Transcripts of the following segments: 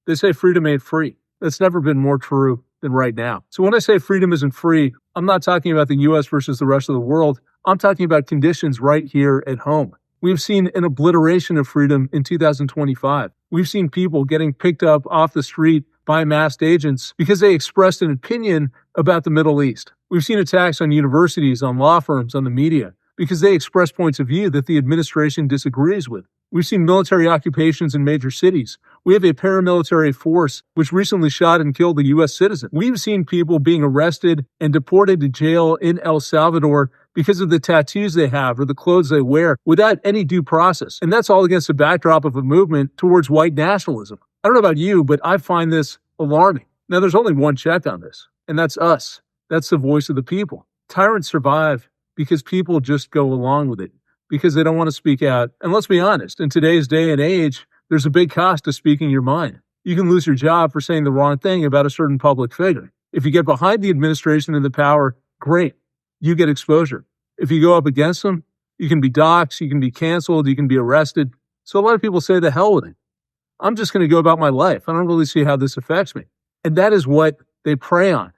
They say freedom ain't free. That's never been more true than right now. So when I say freedom isn't free, I'm not talking about the US versus the rest of the world. I'm talking about conditions right here at home. We've seen an obliteration of freedom in 2025. We've seen people getting picked up off the street by masked agents because they expressed an opinion about the Middle East. We've seen attacks on universities, on law firms, on the media, because they express points of view that the administration disagrees with. We've seen military occupations in major cities. We have a paramilitary force which recently shot and killed a U.S. citizen. We've seen people being arrested and deported to jail in El Salvador because of the tattoos they have or the clothes they wear without any due process. And that's all against the backdrop of a movement towards white nationalism. I don't know about you, but I find this alarming. Now, there's only one check on this, and that's us. That's the voice of the people. Tyrants survive because people just go along with it, because they don't want to speak out. And let's be honest, in today's day and age, there's a big cost to speaking your mind. You can lose your job for saying the wrong thing about a certain public figure. If you get behind the administration and the power, great. You get exposure. If you go up against them, you can be doxxed, you can be canceled, you can be arrested. So a lot of people say the hell with it. I'm just going to go about my life. I don't really see how this affects me. And that is what they prey on.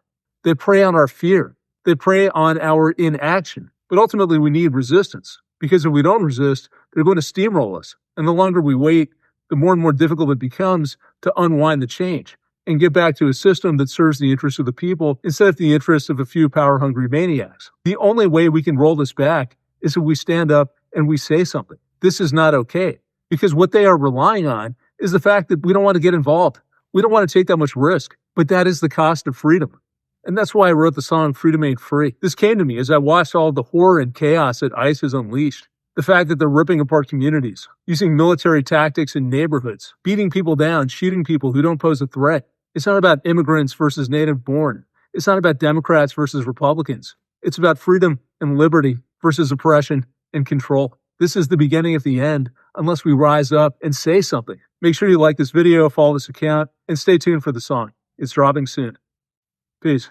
They prey on our fear. They prey on our inaction. But ultimately, we need resistance, because if we don't resist, they're going to steamroll us. And the longer we wait, the more and more difficult it becomes to unwind the change and get back to a system that serves the interests of the people instead of the interests of a few power-hungry maniacs. The only way we can roll this back is if we stand up and we say something. This is not okay, because what they are relying on is the fact that we don't want to get involved. We don't want to take that much risk, but that is the cost of freedom. And that's why I wrote the song Freedom Ain't Free. This came to me as I watched all the horror and chaos that ICE has unleashed. The fact that they're ripping apart communities, using military tactics in neighborhoods, beating people down, shooting people who don't pose a threat. It's not about immigrants versus native-born. It's not about Democrats versus Republicans. It's about freedom and liberty versus oppression and control. This is the beginning of the end unless we rise up and say something. Make sure you like this video, follow this account, and stay tuned for the song. It's dropping soon. Peace.